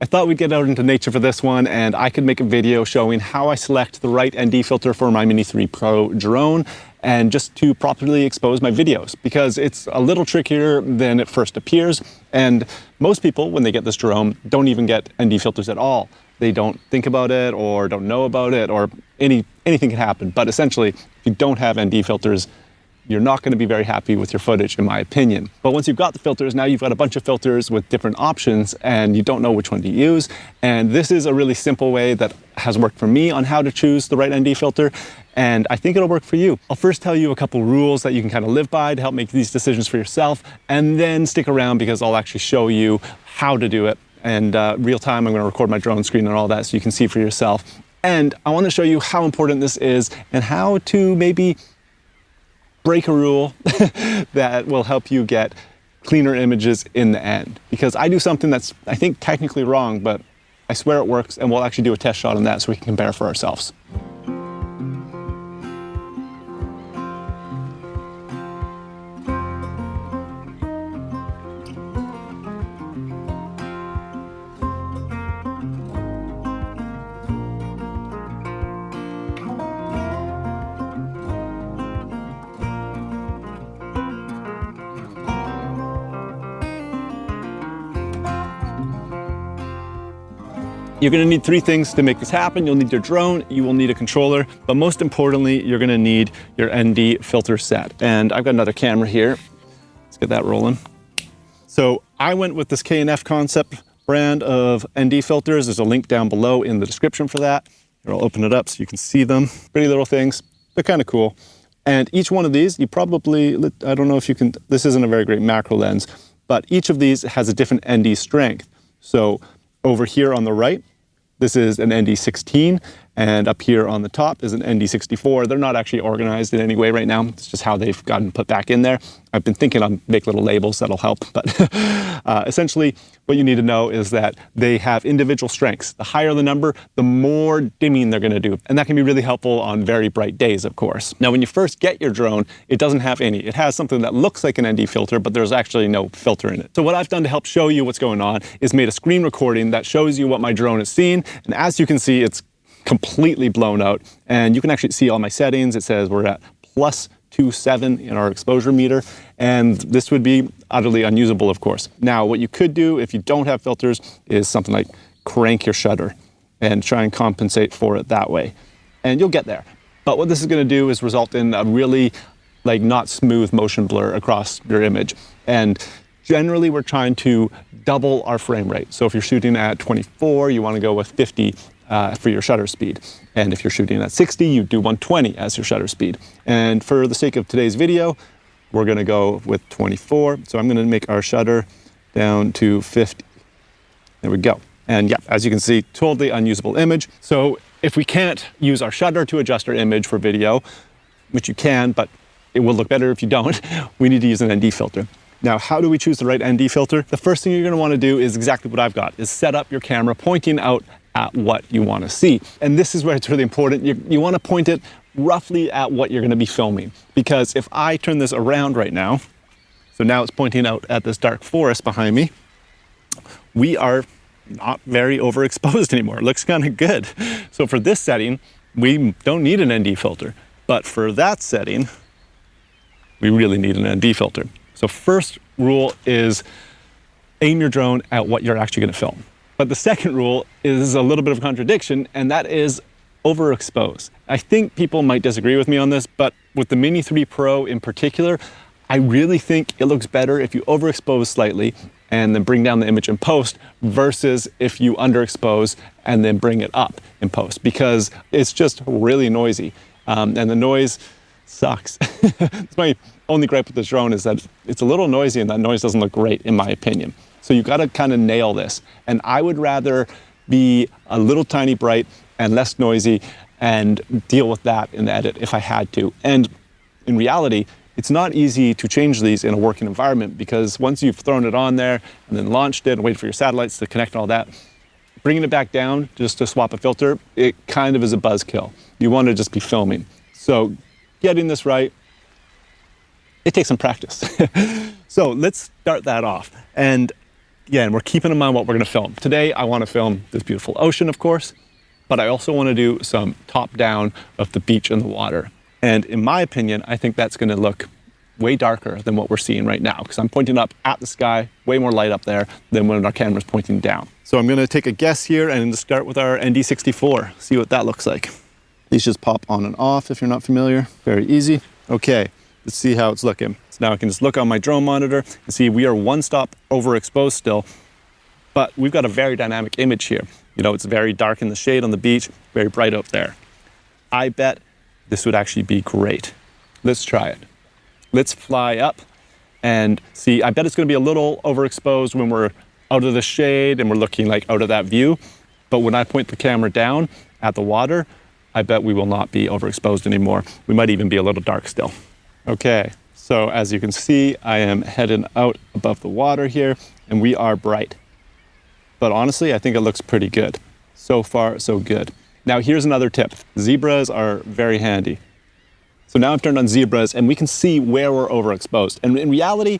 I thought we'd get out into nature for this one, and I could make a video showing how I select the right ND filter for my Mini 3 Pro drone and just to properly expose my videos, because it's a little trickier than it first appears. And most people, when they get this drone, don't even get ND filters at all. They don't think about it or don't know about it, or anything can happen. But essentially, if you don't have ND filters, you're not going to be very happy with your footage, in my opinion. But once you've got the filters, now you've got a bunch of filters with different options and you don't know which one to use. And this is a really simple way that has worked for me on how to choose the right ND filter. And I think it'll work for you. I'll first tell you a couple rules that you can kind of live by to help make these decisions for yourself, and then stick around because I'll actually show you how to do it. And real time, I'm going to record my drone screen and all that so you can see for yourself. And I want to show you how important this is and how to maybe break a rule that will help you get cleaner images in the end. Because I do something that's, I think, technically wrong, but I swear it works, and we'll actually do a test shot on that so we can compare for ourselves. You're going to need three things to make this happen. You'll need your drone, you will need a controller, but most importantly, you're going to need your ND filter set. And I've got another camera here. Let's get that rolling. So I went with this K&F Concept brand of ND filters. There's a link down below in the description for that. Here, I'll open it up so you can see them. Pretty little things. They're kind of cool. And each one of these, you probably, I don't know if you can, this isn't a very great macro lens, but each of these has a different ND strength. So over here on the right, this is an ND16, and up here on the top is an ND64. They're not actually organized in any way right now. It's just how they've gotten put back in there. I've been thinking I'll make little labels that'll help, but essentially what you need to know is that they have individual strengths. The higher the number, the more dimming they're gonna do. And that can be really helpful on very bright days, of course. Now, when you first get your drone, it doesn't have any. It has something that looks like an ND filter, but there's actually no filter in it. So what I've done to help show you what's going on is made a screen recording that shows you what my drone is seeing. And as you can see, it's completely blown out, and you can actually see all my settings. It says we're at +27 in our exposure meter, and this would be utterly unusable, of course. Now, what you could do if you don't have filters is something like crank your shutter and try and compensate for it that way, and you'll get there. But what this is going to do is result in a really not smooth motion blur across your image. And generally, we're trying to double our frame rate. So if you're shooting at 24, you want to go with 50 for your shutter speed. And if you're shooting at 60, you do 120 as your shutter speed. And for the sake of today's video, we're going to go with 24. So I'm going to make our shutter down to 50. There we go. And yeah, as you can see, totally unusable image. So if we can't use our shutter to adjust our image for video, which you can, but it will look better if you don't, we need to use an ND filter. Now, how do we choose the right ND filter? The first thing you're going to want to do is exactly what I've got, is set up your camera pointing out at what you want to see. And this is where it's really important. You want to point it roughly at what you're going to be filming. Because if I turn this around right now, so now it's pointing out at this dark forest behind me, we are not very overexposed anymore. It looks kind of good. So for this setting, we don't need an ND filter. But for that setting, we really need an ND filter. So first rule is aim your drone at what you're actually going to film. But the second rule is a little bit of a contradiction, and that is overexpose. I think people might disagree with me on this, but with the Mini 3 Pro in particular, I really think it looks better if you overexpose slightly and then bring down the image in post versus if you underexpose and then bring it up in post, because it's just really noisy. And the noise sucks. That's my only gripe with this drone, is that it's a little noisy and that noise doesn't look great, in my opinion. So you got to kind of nail this. And I would rather be a little tiny bright and less noisy and deal with that in the edit if I had to. And in reality, it's not easy to change these in a working environment, because once you've thrown it on there and then launched it and waited for your satellites to connect and all that, bringing it back down just to swap a filter, it kind of is a buzzkill. You want to just be filming. So getting this right, it takes some practice. So let's start that off. And again, we're keeping in mind what we're gonna film. Today, I wanna film this beautiful ocean, of course, but I also wanna do some top down of the beach and the water. And in my opinion, I think that's gonna look way darker than what we're seeing right now, because I'm pointing up at the sky, way more light up there than when our camera's pointing down. So I'm gonna take a guess here and start with our ND64, see what that looks like. These just pop on and off if you're not familiar, very easy. Okay, let's see how it's looking. So now I can just look on my drone monitor and see we are one stop overexposed still, but we've got a very dynamic image here. You know, it's very dark in the shade on the beach, very bright up there. I bet this would actually be great. Let's try it. Let's fly up and see. I bet it's gonna be a little overexposed when we're out of the shade and we're looking like out of that view. But when I point the camera down at the water, I bet we will not be overexposed anymore. We might even be a little dark still. Okay, so as you can see, I am heading out above the water here and we are bright. But honestly, I think it looks pretty good. So far, so good. Now here's another tip. Zebras are very handy. So now I've turned on zebras and we can see where we're overexposed. And in reality,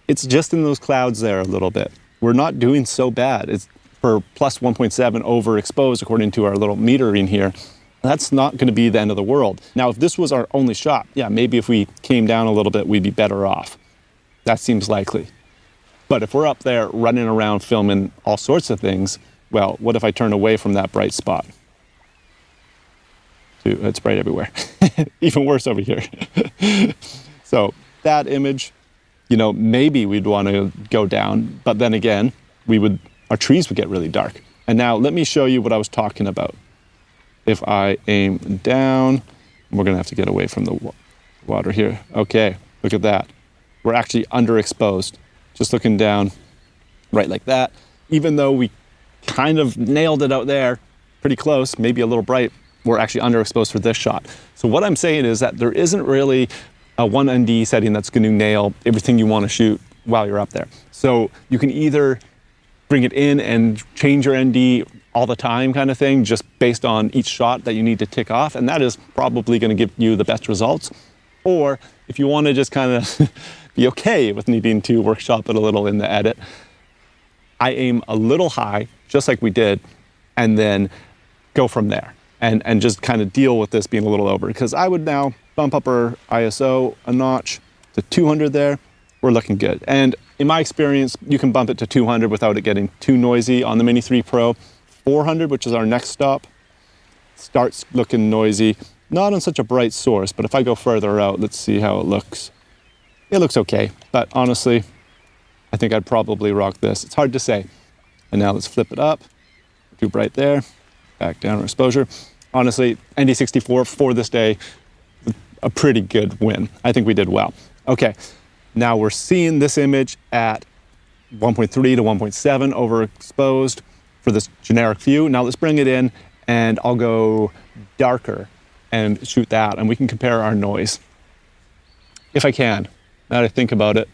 it's just in those clouds there a little bit. We're not doing so bad. It's for plus 1.7 overexposed according to our little metering here. That's not gonna be the end of the world. Now, if this was our only shot, yeah, maybe if we came down a little bit, we'd be better off. That seems likely. But if we're up there running around filming all sorts of things, well, what if I turn away from that bright spot? It's bright everywhere. Even worse over here. So that image, you know, maybe we'd want to go down, but then again, our trees would get really dark. And now let me show you what I was talking about. If I aim down, we're gonna have to get away from the water here. Okay, look at that. We're actually underexposed. Just looking down, right like that. Even though we kind of nailed it out there, pretty close, maybe a little bright, we're actually underexposed for this shot. So what I'm saying is that there isn't really a one ND setting that's going to nail everything you want to shoot while you're up there. So you can either bring it in and change your ND all the time kind of thing, just based on each shot that you need to tick off, and that is probably going to give you the best results. Or if you want to just kind of be okay with needing to workshop it a little in the edit, I aim a little high, just like we did, and then go from there. And just kind of deal with this being a little over, because I would now bump up our ISO a notch to 200 there. We're looking good. And in my experience, you can bump it to 200 without it getting too noisy on the Mini 3 Pro. 400, which is our next stop, starts looking noisy. Not on such a bright source, but if I go further out, let's see how it looks. It looks okay, but honestly, I think I'd probably rock this. It's hard to say. And now let's flip it up. Too bright there. Back down our exposure. Honestly, ND64 for this day, a pretty good win. I think we did well. Okay, now we're seeing this image at 1.3 to 1.7 overexposed for this generic view. Now let's bring it in and I'll go darker and shoot that and we can compare our noise. If I can, now that I think about it,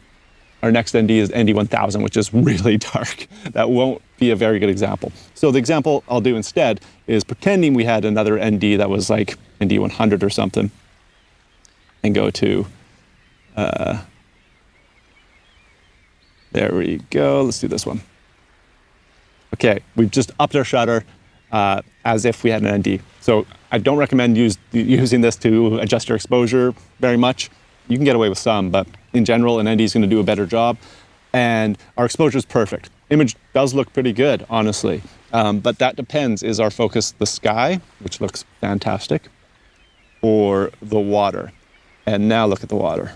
our next ND is ND1000, which is really dark. That won't be a very good example. So the example I'll do instead is pretending we had another ND that was like ND100 or something, and go to, there we go, let's do this one. Okay, we've just upped our shutter as if we had an ND. So I don't recommend using this to adjust your exposure very much. You can get away with some, but in general, an ND is going to do a better job. And our exposure is perfect. Image does look pretty good, honestly. But that depends. Is our focus the sky, which looks fantastic, or the water? And now look at the water.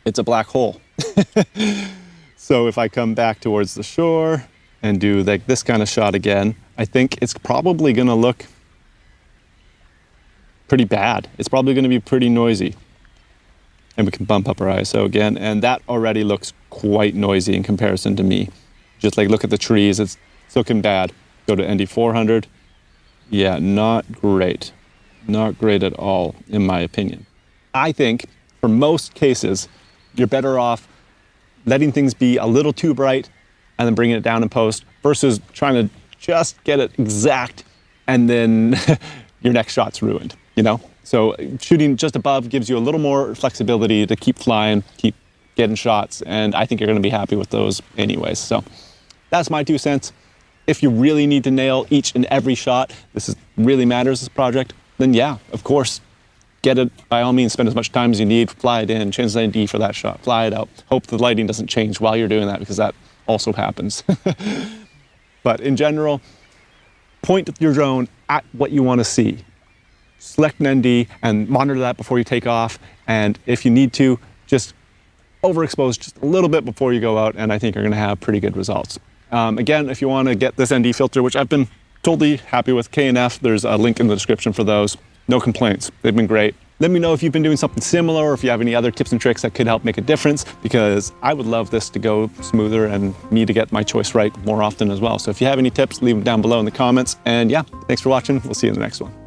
It's a black hole. So if I come back towards the shore and do like this kind of shot again, I think it's probably going to look pretty bad. It's probably going to be pretty noisy. And we can bump up our ISO again, and that already looks quite noisy in comparison to me. Just like look at the trees, it's looking bad. Go to ND400. Yeah, not great. Not great at all, in my opinion. I think for most cases, you're better off letting things be a little too bright and then bringing it down in post versus trying to just get it exact and then your next shot's ruined, you know? So shooting just above gives you a little more flexibility to keep flying, keep getting shots, and I think you're gonna be happy with those anyways. So That's my 2 cents. If you really need to nail each and every shot, really matters, this project, then yeah, of course, get it, by all means, spend as much time as you need, fly it in, change the ND for that shot, fly it out. Hope the lighting doesn't change while you're doing that, because that also happens. But in general, point your drone at what you want to see. Select an ND and monitor that before you take off. And if you need to, just overexpose just a little bit before you go out, and I think you're going to have pretty good results. Again, if you want to get this ND filter, which I've been totally happy with, K&F, there's a link in the description for those. No complaints. They've been great. Let me know if you've been doing something similar, or if you have any other tips and tricks that could help make a difference, because I would love this to go smoother and me to get my choice right more often as well. So if you have any tips, leave them down below in the comments. And yeah, thanks for watching. We'll see you in the next one.